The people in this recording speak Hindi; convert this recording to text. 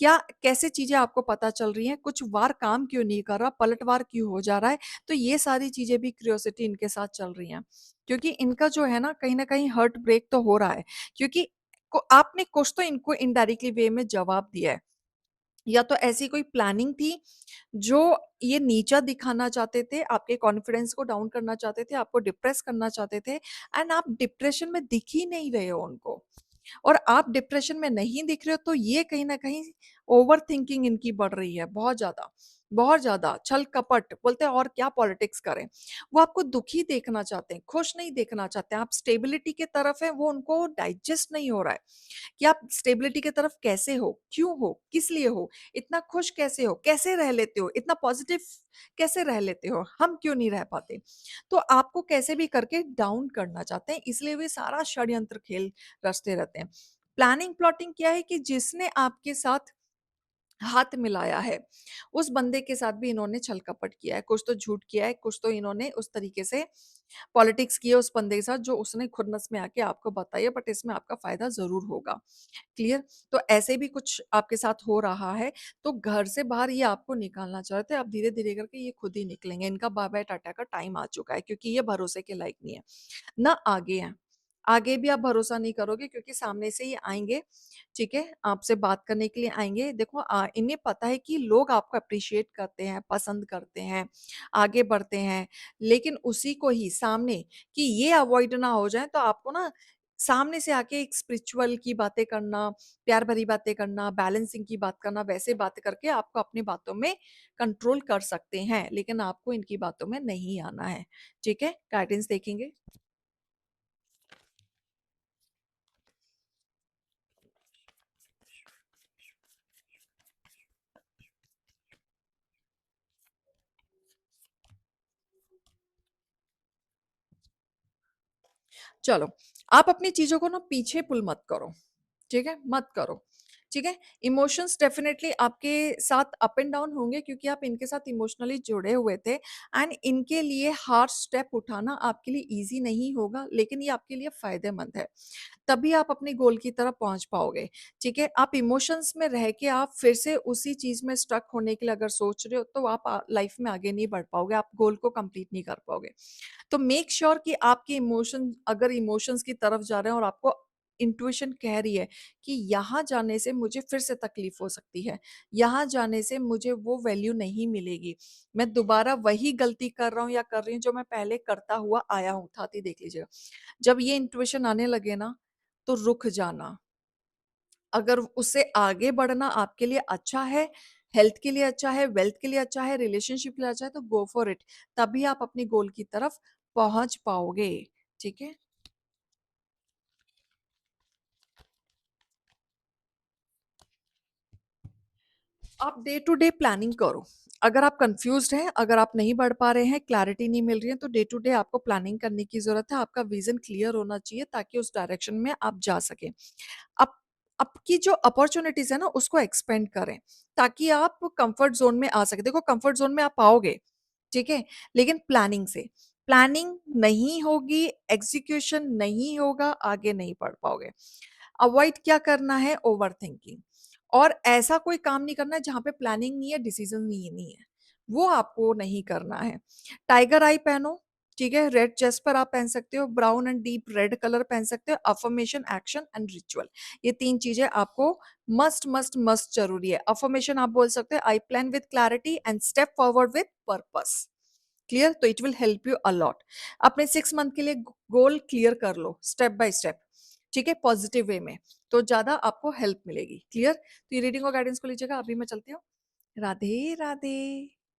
क्या कैसे चीज़ें आपको पता चल रही हैं, कुछ वार काम क्यों नहीं कर रहा, पलटवार क्यों हो जा रहा है, तो ये सारी चीज़ें भी क्यूरियोसिटी इनके साथ चल रही हैं। क्योंकि इनका जो है ना, कहीं न कहीं हार्ट ब्रेक तो हो रहा है, क्योंकि को आपने कुछ तो इनको इनडायरेक्टली वे में जवाब दिया है। या तो ऐसी कोई प्लानिंग थी, जो ये नीचा दिखाना चाहते थे, आपके कॉन्फिडेंस को डाउन करना चाहते थे, आपको डिप्रेस करना चाहते थे एंड आप डिप्रेशन में दिख ही नहीं रहे हो उनको। और आप डिप्रेशन में नहीं दिख रहे हो, तो ये कहीं न कहीं ओवरथिंकिंग इनकी बढ़ रही है बहुत ज़्यादा, छल-कपट बोलते हैं और क्या पॉलिटिक्स करें। वो आपको दुखी देखना चाहते हैं, खुश नहीं देखना चाहते हैं, आप स्टेबिलिटी की तरफ हैं, वो उनको डाइजेस्ट नहीं हो रहा है। कि आप स्टेबिलिटी की तरफ कैसे हो, क्यों हो, किस लिए हो, इतना खुश कैसे हो, कैसे रह लेते हो, इतना पॉजिटिव कैसे रह लेते हो, हम क्यों नहीं रह पाते। तो आपको कैसे भी करके डाउन करना चाहते हैं, इसलिए वे सारा षड्यंत्र खेल रचते रहते हैं। प्लानिंग प्लॉटिंग क्या है कि जिसने आपके साथ हाथ मिलाया है, उस बंदे के साथ भी इन्होंने छल-कपट किया है, कुछ तो झूठ किया है, कुछ तो इन्होंने उस तरीके से पॉलिटिक्स की है उस बंदे के साथ जो उसने खुद नस में आके आपको बताई है, बट इसमें आपका फ़ायदा ज़रूर होगा। क्लियर? तो ऐसे भी कुछ आपके साथ हो रहा है, तो घर से बाहर ये आपको निकालना चाहते हैं, अब धीरे-धीरे करके ये खुद ही निकलेंगे, इनका बाय-बाय टाटा का टाइम आ चुका है क्योंकि ये भरोसे के लायक नहीं है। ना आगे हैं, आगे भी आप भरोसा नहीं करोगे क्योंकि सामने से ये आएँगे, ठीक है? आपसे बात करने के लिए आएँगे, देखो इन्हें पता है कि लोग आपको एप्रिशिएट करते हैं, पसंद करते हैं, आगे बढ़ते हैं, लेकिन उसी को ही सामने कि ये अवॉइड ना हो जाए, तो आपको ना सामने से आके एक स्पिरिचुअल की बातें करना, प्यार भरी बातें करना, बैलेंसिंग की बात करना, वैसे बातें करके आपको अपनी बातों में कंट्रोल कर सकते हैं, लेकिन आपको इनकी बातों में नहीं आना है, ठीक है? गाइडेंस देखेंगे। चलो, आप अपनी चीज़ों को ना पीछे पुल मत करो, ठीक है? मत करो, ठीक है? इमोशंस डेफ़िनेटली आपके साथ अप एंड डाउन होंगे क्योंकि आप इनके साथ इमोशनली जुड़े हुए थे एंड इनके लिए हार्श स्टेप उठाना आपके लिए ईज़ी नहीं होगा, लेकिन ये आपके लिए फ़ायदेमंद है। तभी आप अपने गोल की तरफ पहुँच पाओगे, ठीक है? आप इमोशंस में रह के आप फिर से उसी चीज़ में स्टक होने के लिए अगर सोच रहे हो, तो आप लाइफ़ में आगे नहीं बढ़ पाओगे, आप गोल को कंप्लीट नहीं कर पाओगे। तो मेक श्योर कि आपके इमोशन अगर इमोशंस की तरफ जा रहे हैं और आपको इंट्यूशन कह रही है कि यहाँ जाने से मुझे फिर से तकलीफ हो सकती है, यहाँ जाने से मुझे वो वैल्यू नहीं मिलेगी, मैं दोबारा वही गलती कर रहा हूँ या कर रही हूँ जो मैं पहले करता हुआ आया हूँ, उठाती देख लीजिएगा। जब ये इंट्यूशन आने लगे ना, तो रुक जाना। अगर उससे आगे बढ़ना आपके लिए अच्छा है, हेल्थ के लिए अच्छा है, वेल्थ के लिए अच्छा है, रिलेशनशिप के लिए अच्छा है, तो गो फॉर इट। तभी आप अपनी गोल की तरफ पहुँच पाओगे, ठीक है? आप डे टू डे प्लानिंग करो। अगर आप कन्फ्यूज़्ड हैं, अगर आप नहीं बढ़ पा रहे हैं, क्लैरिटी नहीं मिल रही है, तो डे टू डे आपको प्लानिंग करने की ज़रूरत है। आपका विज़न क्लियर होना चाहिए ताकि उस डायरेक्शन में आप जा सकें। आप आपकी जो अपॉर्च्युनिटीज़ है ना, उसको एक्सपेंड करें, ताकि आप कम्फर्ट ज़ोन में आ सकें। देखो कम्फर्ट ज़ोन में आप आओगे, ठीक है? लेकिन प्लानिंग से। प्लानिंग नहीं होगी, एग्ज़ीक्यूशन नहीं होगा, आगे नहीं बढ़ पाओगे। अवॉइड क्या करना है? ओवरथिंकिंग और ऐसा कोई काम नहीं करना है जहाँ पे प्लानिंग नहीं है, डिसीज़न नहीं है। वो आपको नहीं करना है। टाइगर आई पहनो, ठीक है? रेड चेस्ट पर आप पहन सकते हो, brown and deep red colour पहन सकते हो, अफ़र्मेशन, एक्शन एंड रिचुअल। ये 3 चीज़ें आपको मस्ट, मस्ट, मस्ट ज़रूरी है। अफ़र्मेशन आप बोल सकते हो, I plan with clarity and step forward with purpose. Clear? तो it will help you a lot. अपने 6 मंथ के लिए गोल क्लियर कर लो स्टेप बाय स्टेप, ठीक है? पॉजिटिव वे में, तो ज़्यादा आपको हेल्प मिलेगी। क्लियर? तो ये रीडिंग और गाइडेंस को लीजिएगा। अभी मैं चलती हूँ। राधे, राधे।